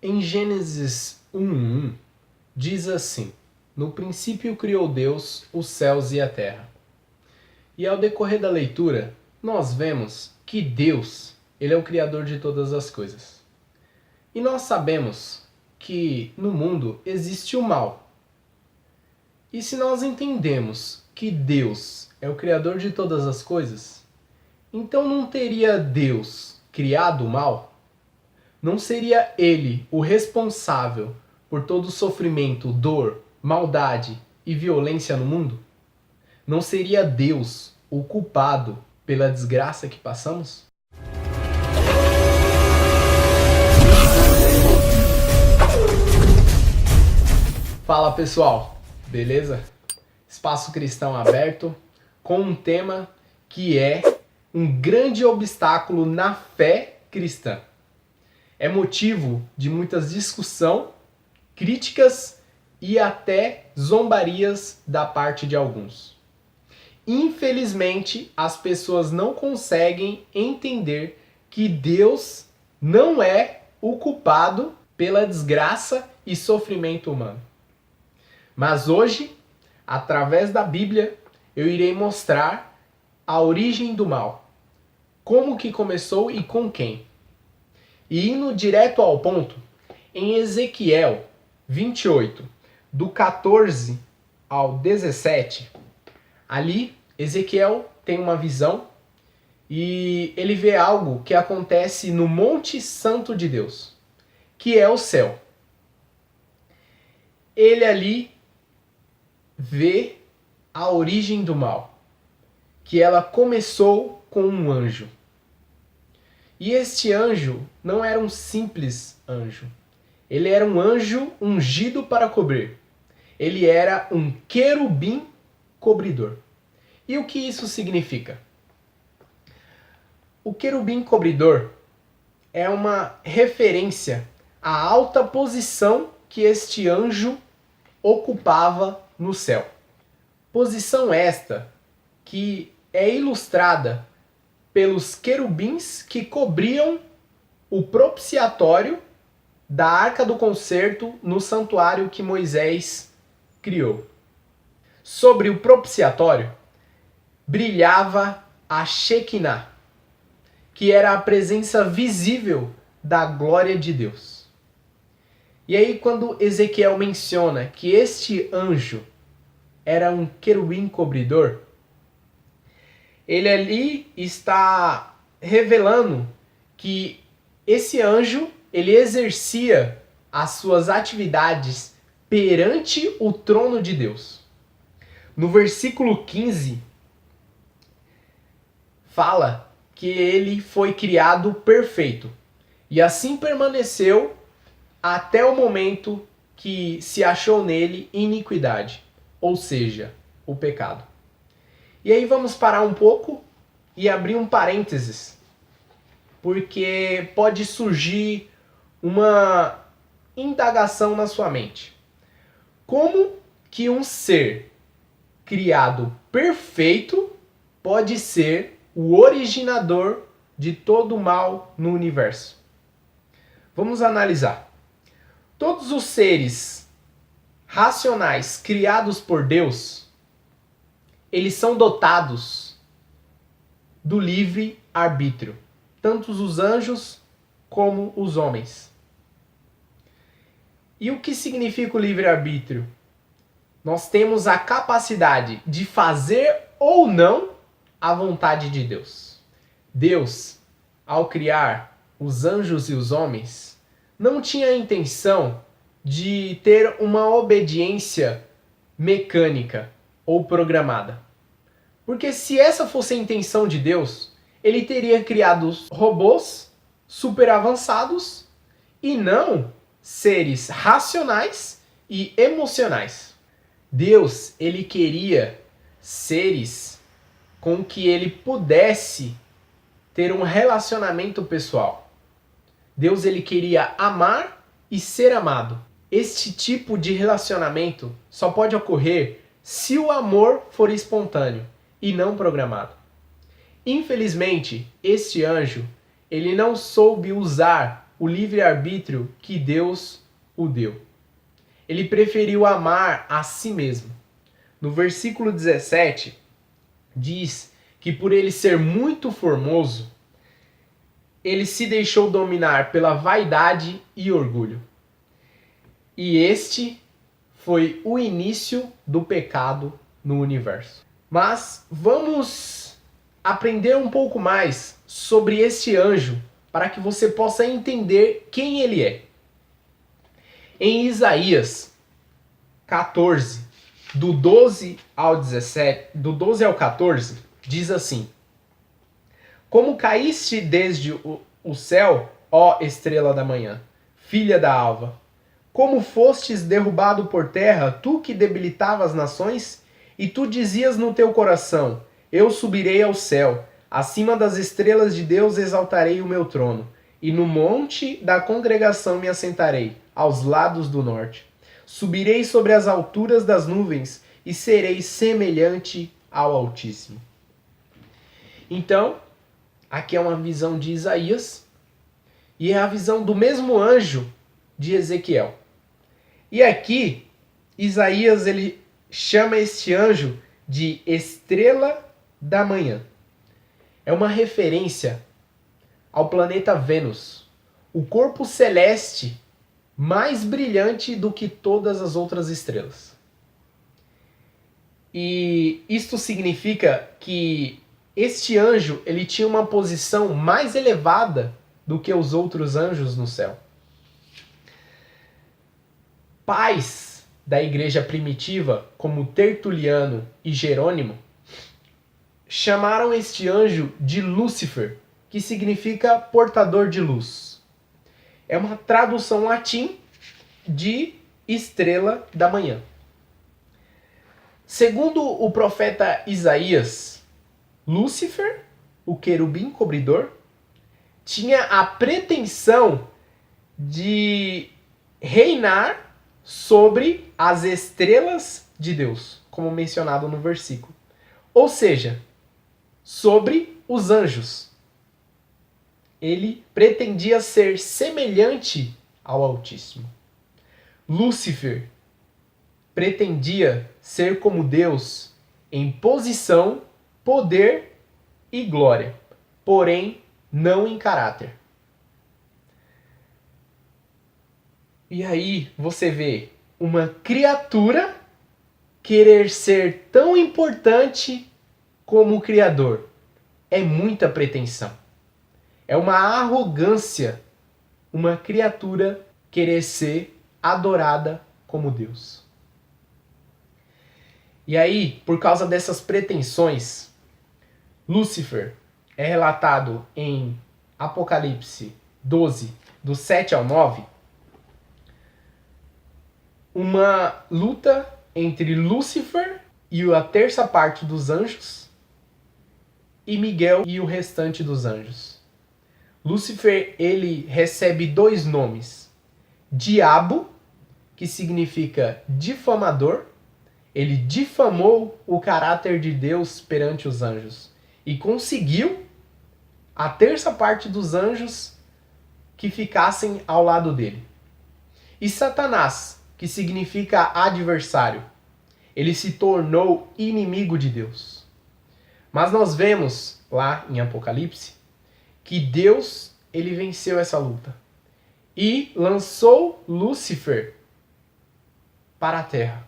Em Gênesis 1:1 diz assim: No princípio criou Deus os céus e a terra. E ao decorrer da leitura, nós vemos que Deus, ele é o criador de todas as coisas. E nós sabemos que no mundo existe o mal. E se nós entendemos que Deus é o criador de todas as coisas, então não teria Deus criado o mal? Não seria ele o responsável por todo o sofrimento, dor, maldade e violência no mundo? Não seria Deus o culpado pela desgraça que passamos? Fala pessoal, beleza? Espaço Cristão aberto com um tema que é um grande obstáculo na fé cristã. É motivo de muitas discussão, críticas e até zombarias da parte de alguns. Infelizmente, as pessoas não conseguem entender que Deus não é o culpado pela desgraça e sofrimento humano. Mas hoje, através da Bíblia, eu irei mostrar a origem do mal. Como que começou e com quem. E indo direto ao ponto, em Ezequiel 28, do 14 ao 17, ali Ezequiel tem uma visão e ele vê algo que acontece no Monte Santo de Deus, que é o céu. Ele ali vê a origem do mal, que ela começou com um anjo. E este anjo não era um simples anjo. Ele era um anjo ungido para cobrir. Ele era um querubim cobridor. E o que isso significa? O querubim cobridor é uma referência à alta posição que este anjo ocupava no céu. Posição esta que é ilustrada pelos querubins que cobriam o propiciatório da Arca do Concerto no santuário que Moisés criou. Sobre o propiciatório brilhava a Shekinah, que era a presença visível da glória de Deus. E aí quando Ezequiel menciona que este anjo era um querubim cobridor, ele ali está revelando que esse anjo, ele exercia as suas atividades perante o trono de Deus. No versículo 15, fala que ele foi criado perfeito. E assim permaneceu até o momento que se achou nele iniquidade, ou seja, o pecado. E aí vamos parar um pouco e abrir um parênteses, porque pode surgir uma indagação na sua mente. Como que um ser criado perfeito pode ser o originador de todo o mal no universo? Vamos analisar. Todos os seres racionais criados por Deus, eles são dotados do livre arbítrio, tanto os anjos como os homens. E o que significa o livre arbítrio? Nós temos a capacidade de fazer ou não a vontade de Deus. Deus, ao criar os anjos e os homens, não tinha a intenção de ter uma obediência mecânica ou programada. Porque se essa fosse a intenção de Deus, ele teria criado robôs super avançados e não seres racionais e emocionais. Deus, ele queria seres com que ele pudesse ter um relacionamento pessoal. Deus, ele queria amar e ser amado. Este tipo de relacionamento só pode ocorrer se o amor for espontâneo e não programado. Infelizmente, este anjo, ele não soube usar o livre-arbítrio que Deus o deu. Ele preferiu amar a si mesmo. No versículo 17, diz que por ele ser muito formoso, ele se deixou dominar pela vaidade e orgulho. E este foi o início do pecado no universo. Mas vamos aprender um pouco mais sobre este anjo para que você possa entender quem ele é. Em Isaías 14, do 12 ao 17, do 12 ao 14, diz assim: Como caíste desde o céu, ó estrela da manhã, filha da alva, como fostes derrubado por terra, tu que debilitavas nações, e tu dizias no teu coração: Eu subirei ao céu, acima das estrelas de Deus exaltarei o meu trono, e no monte da congregação me assentarei, aos lados do norte. Subirei sobre as alturas das nuvens e serei semelhante ao Altíssimo. Então, aqui é uma visão de Isaías e é a visão do mesmo anjo de Ezequiel. E aqui, Isaías ele chama este anjo de estrela da manhã. É uma referência ao planeta Vênus, o corpo celeste mais brilhante do que todas as outras estrelas. E isto significa que este anjo ele tinha uma posição mais elevada do que os outros anjos no céu. Pais da igreja primitiva, como Tertuliano e Jerônimo, chamaram este anjo de Lúcifer, que significa portador de luz. É uma tradução latim de estrela da manhã. Segundo o profeta Isaías, Lúcifer, o querubim cobridor, tinha a pretensão de reinar sobre as estrelas de Deus, como mencionado no versículo. Ou seja, sobre os anjos. Ele pretendia ser semelhante ao Altíssimo. Lúcifer pretendia ser como Deus em posição, poder e glória, porém não em caráter. E aí você vê uma criatura querer ser tão importante como o Criador. É muita pretensão. É uma arrogância uma criatura querer ser adorada como Deus. E aí, por causa dessas pretensões, Lúcifer é relatado em Apocalipse 12, do 7 ao 9, uma luta entre Lúcifer e a terça parte dos anjos e Miguel e o restante dos anjos. Lúcifer, ele recebe dois nomes. Diabo, que significa difamador. Ele difamou o caráter de Deus perante os anjos e conseguiu a terça parte dos anjos que ficassem ao lado dele. E Satanás, que significa adversário. Ele se tornou inimigo de Deus. Mas nós vemos lá em Apocalipse que Deus ele venceu essa luta e lançou Lúcifer para a terra.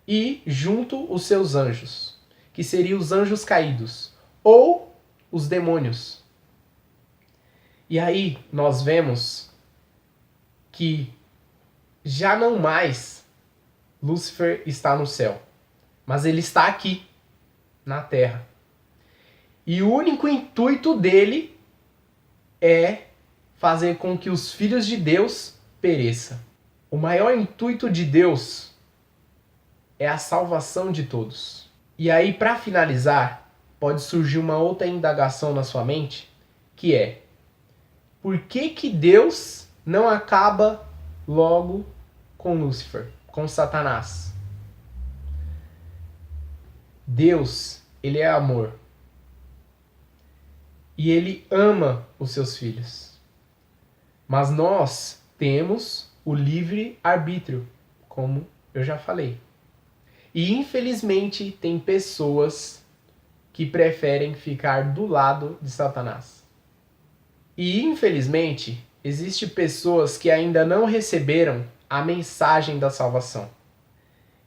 E junto os seus anjos, que seriam os anjos caídos, ou os demônios. E aí nós vemos que já não mais Lúcifer está no céu, mas ele está aqui, na terra. E o único intuito dele é fazer com que os filhos de Deus pereçam. O maior intuito de Deus é a salvação de todos. E aí, para finalizar, pode surgir uma outra indagação na sua mente, que é: por que Deus não acaba logo com Lúcifer, com Satanás? Deus, ele é amor. E ele ama os seus filhos. Mas nós temos o livre-arbítrio, como eu já falei. E infelizmente tem pessoas que preferem ficar do lado de Satanás. E infelizmente existem pessoas que ainda não receberam a mensagem da salvação.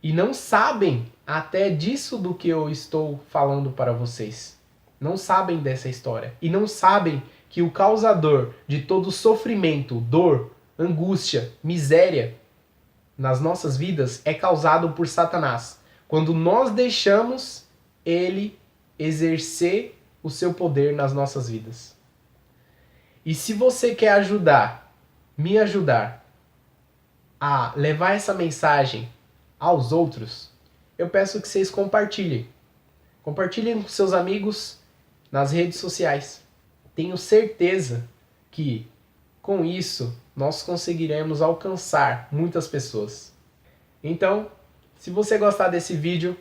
E não sabem até disso do que eu estou falando para vocês. Não sabem dessa história. E não sabem que o causador de todo sofrimento, dor, angústia, miséria nas nossas vidas é causado por Satanás. Quando nós deixamos ele exercer o seu poder nas nossas vidas. E se você quer me ajudar a levar essa mensagem aos outros, eu peço que vocês compartilhem. Compartilhem com seus amigos nas redes sociais. Tenho certeza que com isso nós conseguiremos alcançar muitas pessoas. Então, se você gostar desse vídeo,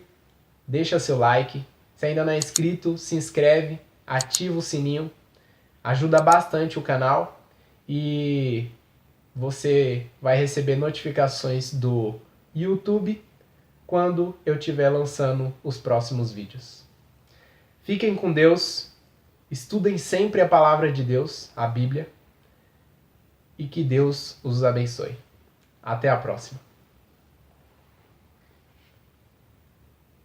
deixa seu like. Se ainda não é inscrito, se inscreve, ativa o sininho. Ajuda bastante o canal e você vai receber notificações do YouTube quando eu estiver lançando os próximos vídeos. Fiquem com Deus, estudem sempre a palavra de Deus, a Bíblia, e que Deus os abençoe. Até a próxima.